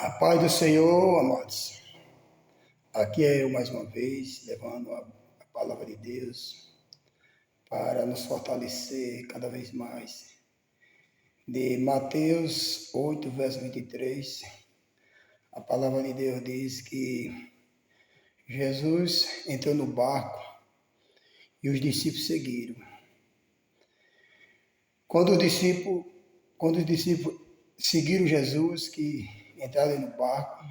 A paz do Senhor, amados. Aqui é eu mais uma vez, levando a palavra de Deus para nos fortalecer cada vez mais. De Mateus 8, verso 23, a palavra de Deus diz que Jesus entrou no barco e os discípulos seguiram. Quando os discípulos seguiram Jesus, que entraram no barco,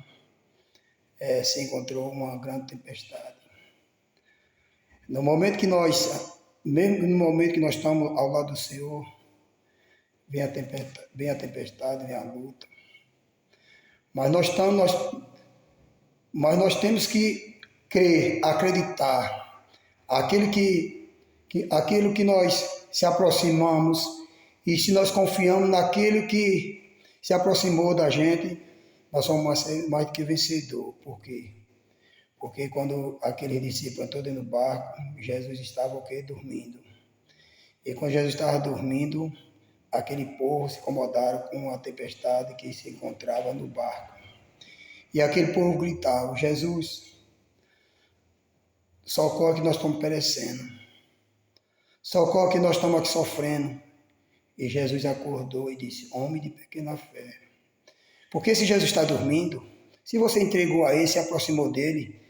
se encontrou uma grande tempestade. No momento que mesmo no momento que nós estamos ao lado do Senhor, vem a tempestade, vem a luta. Mas nós temos que crer, acreditar. Aquilo que nós se aproximamos, e se nós confiamos naquilo que se aproximou da gente, nós somos mais do que vencedor. Por quê? Porque quando aqueles discípulos entrou dentro do barco, Jesus estava o quê? Dormindo. E quando Jesus estava dormindo, aquele povo se incomodaram com a tempestade que se encontrava no barco. E aquele povo gritava: Jesus, socorre que nós estamos perecendo. Socorre que nós estamos aqui sofrendo. E Jesus acordou e disse: homem de pequena fé. Porque se Jesus está dormindo, se você entregou a ele, se aproximou dele,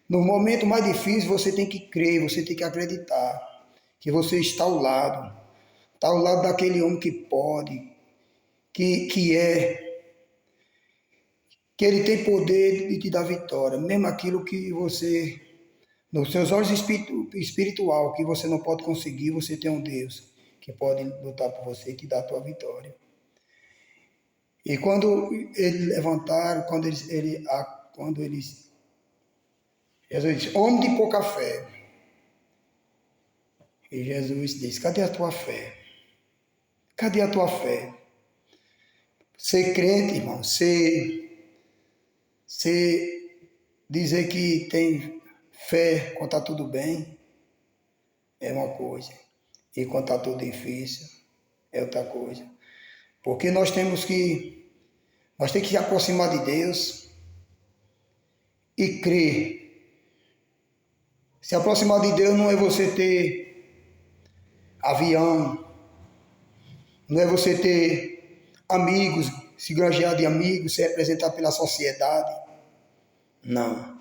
no momento mais difícil você tem que crer, você tem que acreditar que você está ao lado daquele homem que pode, que ele tem poder de te dar vitória, mesmo aquilo que você, nos seus olhos espiritual, que você não pode conseguir, você tem um Deus que pode lutar por você e te dar a tua vitória. E quando eles levantaram, Jesus disse: homem de pouca fé. E Jesus disse: cadê a tua fé? Cadê a tua fé? Ser crente, irmão, ser dizer que tem fé quando está tudo bem é uma coisa, e quando está tudo difícil é outra coisa. Porque nós temos que se aproximar de Deus e crer. Se aproximar de Deus não é você ter avião, não é você ter amigos, se granjear de amigos, se representar pela sociedade. Não.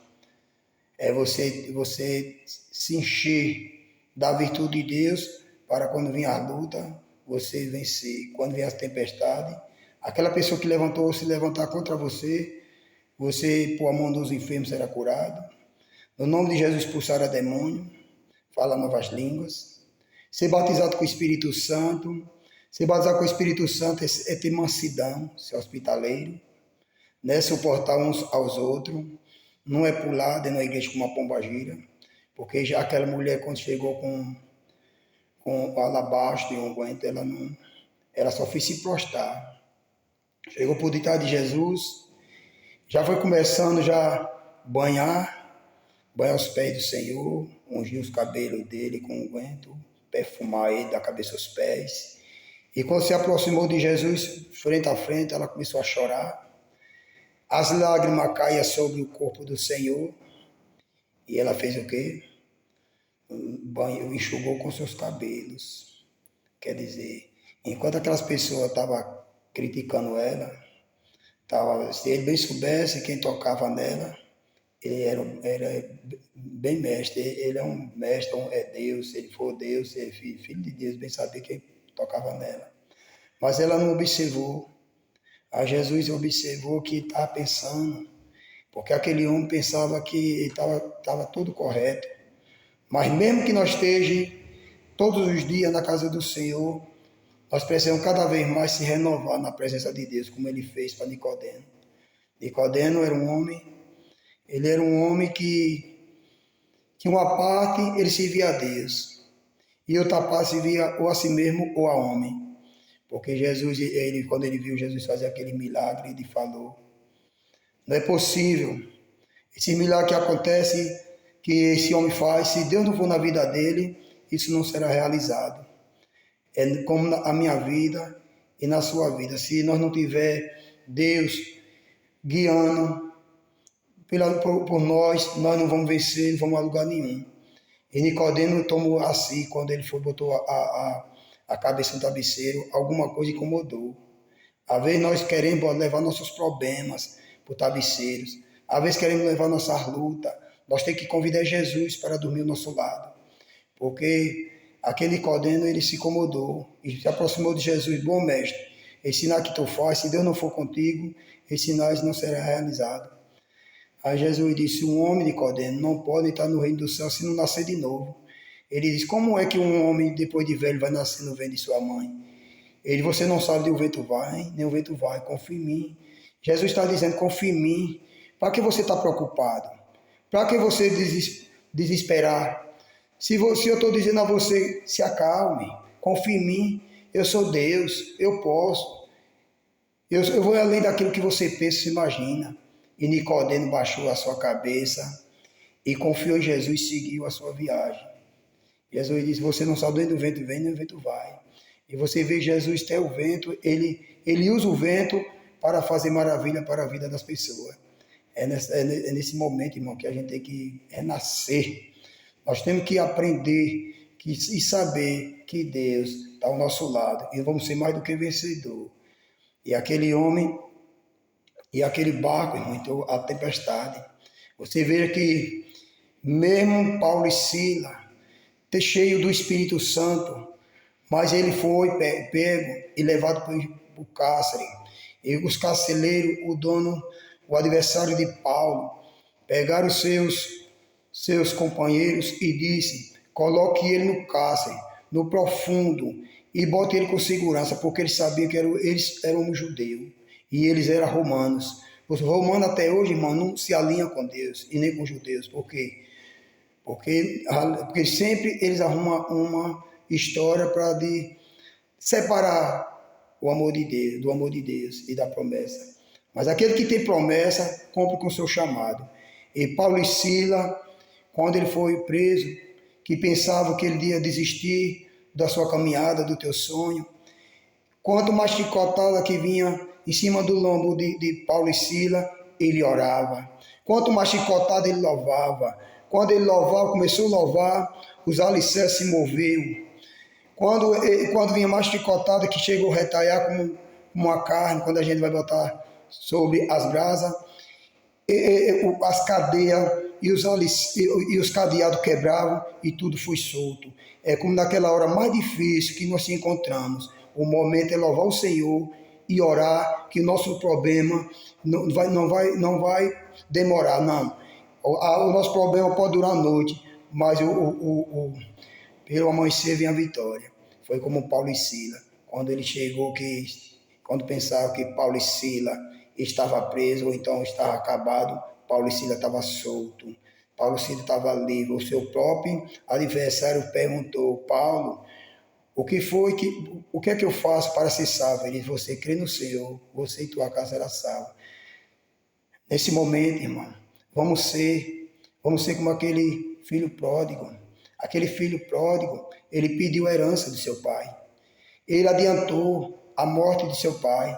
É você se encher da virtude de Deus para quando vir a luta, você vencer. Quando vier a tempestade, aquela pessoa que se levantar contra você, você, por a mão dos enfermos, será curado. No nome de Jesus, expulsar demônio, falar novas línguas, ser batizado com o Espírito Santo. Ser batizado com o Espírito Santo é ter mansidão, ser hospitaleiro, né? Suportar uns aos outros, não é pular dentro da igreja com uma pombagira, porque já aquela mulher, quando chegou com o alabastro e o unguento, ela só fez se prostrar. Chegou por detrás de Jesus, já foi começando banhar os pés do Senhor, ungir os cabelos dele com unguento, perfumar ele da cabeça aos pés. E quando se aproximou de Jesus, frente a frente, ela começou a chorar. As lágrimas caíam sobre o corpo do Senhor. E ela fez o quê? Banho, enxugou com seus cabelos. Quer dizer, enquanto aquelas pessoas estavam criticando ela, se ele bem soubesse quem tocava nela, ele era bem mestre. Ele é um mestre, é Deus. Se ele for Deus, se é filho de Deus, bem saber quem tocava nela. Mas ela não observou. A Jesus observou que estava pensando, porque aquele homem pensava que estava tudo correto. Mas mesmo que nós estejamos todos os dias na casa do Senhor, nós precisamos cada vez mais se renovar na presença de Deus, como ele fez para Nicodemo. Nicodemo era um homem que uma parte ele servia a Deus, e outra parte servia ou a si mesmo ou a homem. Porque Jesus, quando ele viu Jesus fazer aquele milagre, ele falou: não é possível. Esse milagre que acontece, que esse homem faz, se Deus não for na vida dele, isso não será realizado. É como na minha vida e na sua vida. Se nós não tiver Deus guiando por nós não vamos vencer, não vamos a lugar nenhum. E Nicodemo tomou assim, quando ele foi, botou a cabeça no travesseiro, alguma coisa incomodou. Às vezes nós queremos levar nossos problemas para os travesseiros. Às vezes queremos levar nossas lutas. Nós temos que convidar Jesus para dormir ao nosso lado. Porque aquele Nicodemo, ele se incomodou e se aproximou de Jesus. Bom mestre, esse sinal que tu faz, se Deus não for contigo, esse sinal não será realizado. Aí Jesus disse, um homem, Nicodemo, não pode estar no reino do céu se não nascer de novo. Ele disse, como é que um homem, depois de velho, vai nascer no ventre de sua mãe? Ele, você não sabe de o vento vai, nem o vento vai, confia em mim. Jesus está dizendo, confia em mim. Para que você está preocupado? Para que você desesperar? Se eu estou dizendo a você, se acalme, confie em mim. Eu sou Deus, eu posso. Eu vou além daquilo que você pensa, se imagina. E Nicodemo baixou a sua cabeça e confiou em Jesus e seguiu a sua viagem. Jesus disse, você não sabe onde o vento vem, nem o vento vai. E você vê Jesus ter o vento, ele usa o vento para fazer maravilha para a vida das pessoas. É nesse momento, irmão, que a gente tem que renascer. Nós temos que aprender e saber que Deus está ao nosso lado. E vamos ser mais do que vencedor. E aquele homem e aquele barco, irmão, entrou a tempestade. Você veja que mesmo Paulo e Silas, cheio do Espírito Santo, mas ele foi pego e levado para o cárcere. E os carcereiros, o dono, o adversário de Paulo, pegaram seus companheiros e disse, coloque ele no cárcere, no profundo, e bote ele com segurança, porque ele sabia que eles eram judeus e eles eram romanos. Os romanos até hoje, irmão, não se alinham com Deus e nem com os judeus. Por quê? Porque sempre eles arrumam uma história para separar o amor de Deus, do amor de Deus e da promessa. Mas aquele que tem promessa, cumpre com o seu chamado. E Paulo e Silas, quando ele foi preso, que pensava que ele ia desistir da sua caminhada, do teu sonho, quanto mais chicotada que vinha em cima do lombo de Paulo e Silas, ele orava. Quanto mais chicotada ele louvava. Quando ele louvava, começou a louvar, os alicerces se moveu. Quando vinha mais chicotada, que chegou a retalhar como uma carne, quando a gente vai botar sobre as brasas, as cadeias e os cadeados quebravam e tudo foi solto. É como naquela hora mais difícil que nós se encontramos. O momento é louvar o Senhor e orar, que o nosso problema não vai demorar, não. O nosso problema pode durar a noite, mas pelo amanhecer vem a vitória. Foi como Paulo e Silas, quando ele chegou, quando pensava que Paulo e Silas estava preso ou então estava acabado, Paulo e Silas estava solto. Paulo e Silas estava livre. O seu próprio adversário perguntou, Paulo, o que é que eu faço para ser salvo? Ele disse, você crê no Senhor, você e tua casa será salva. Nesse momento, irmão, vamos ser como aquele filho pródigo. Aquele filho pródigo, ele pediu a herança do seu pai. Ele adiantou a morte de seu pai.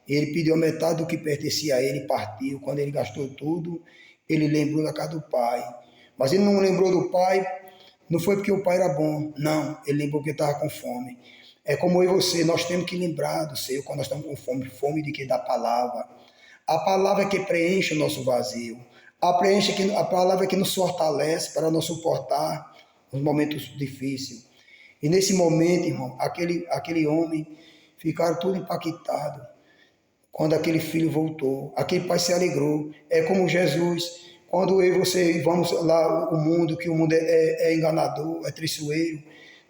Ele pediu a metade do que pertencia a ele e partiu. Quando ele gastou tudo, ele lembrou da casa do pai. Mas ele não lembrou do pai, não foi porque o pai era bom. Não, ele lembrou porque estava com fome. É como eu e você, nós temos que lembrar do Senhor quando nós estamos com fome. Fome de quê? Da palavra. A palavra é que preenche o nosso vazio. A palavra é que nos fortalece para nos suportar os momentos difíceis. E nesse momento, irmão, aquele homem ficaram tudo impactado. Quando aquele filho voltou, aquele pai se alegrou. É como Jesus, quando eu e você vamos lá, o mundo, que o mundo é enganador, é traiçoeiro,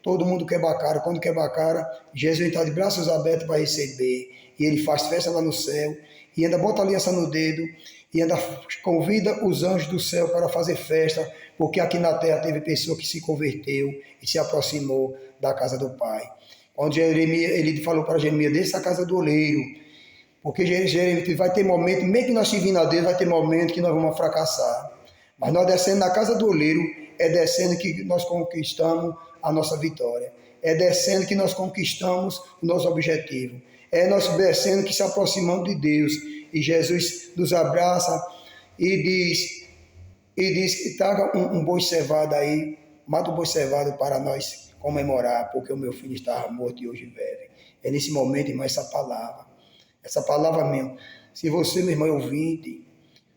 todo mundo quebra a cara. Quando quebra a cara, Jesus está de braços abertos para receber. E ele faz festa lá no céu, e ainda bota aliança no dedo, e ainda convida os anjos do céu para fazer festa, porque aqui na terra teve pessoa que se converteu e se aproximou da casa do Pai. Quando Jeremias, ele falou para Jeremias, desça a casa do oleiro, porque Jeremias vai ter momento, mesmo que nós servindo a Deus, vai ter momento que nós vamos fracassar. Mas nós descendo na casa do oleiro, é descendo que nós conquistamos a nossa vitória. É descendo que nós conquistamos o nosso objetivo. É nós percebendo que se aproximamos de Deus. E Jesus nos abraça e diz que traga um boi cevado aí, mata o boi cevado para nós comemorar, porque o meu filho estava morto e hoje vive. É nesse momento, irmão, essa palavra mesmo. Se você, meu irmão, é ouvinte,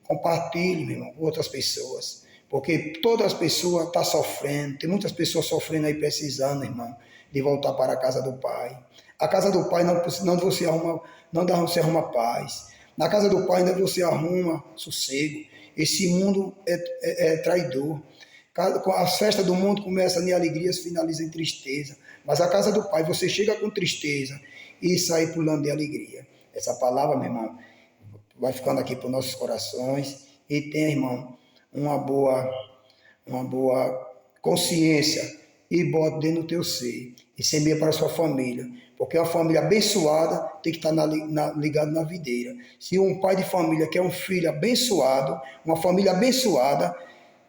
compartilhe, meu irmão, com outras pessoas, porque todas as pessoas estão sofrendo, tem muitas pessoas sofrendo aí, precisando, irmão, de voltar para a casa do Pai. A casa do Pai não você arruma, não dá você arruma paz. Na casa do Pai não você arruma sossego. Esse mundo é traidor. As festas do mundo começam em alegrias, finalizam em tristeza. Mas a casa do Pai, você chega com tristeza e sai pulando de alegria. Essa palavra, meu irmão, vai ficando aqui para os nossos corações. E tenha, irmão, uma boa consciência e bote dentro do teu ser. E semeia para a sua família. Porque uma família abençoada tem que estar ligada na videira. Se um pai de família quer um filho abençoado, uma família abençoada,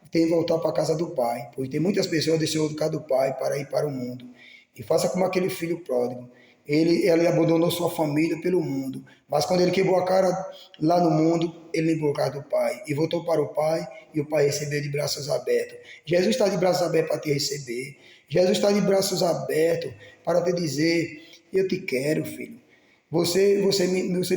tem que voltar para a casa do pai. Porque tem muitas pessoas que deixam de casa do pai para ir para o mundo. E faça como aquele filho pródigo. Ele abandonou sua família pelo mundo, mas quando ele quebrou a cara lá no mundo, ele lembrou a casa do Pai e voltou para o Pai, e o Pai recebeu de braços abertos. Jesus está de braços abertos para te receber. Jesus está de braços abertos para te dizer: eu te quero, filho. Você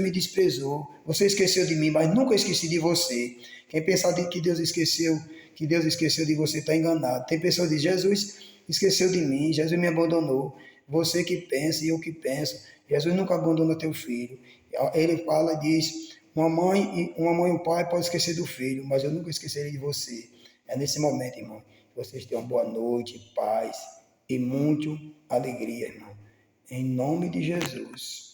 me desprezou, você esqueceu de mim, mas nunca esqueci de você. Quem pensar que Deus esqueceu de você está enganado. Tem pessoas que dizem: Jesus esqueceu de mim, Jesus me abandonou. Você que pensa e eu que penso. Jesus nunca abandona teu filho. Ele fala e diz: uma mãe e um pai pode esquecer do filho, mas eu nunca esquecerei de você. É nesse momento, irmão, que vocês tenham boa noite, paz e muito alegria, irmão. Em nome de Jesus.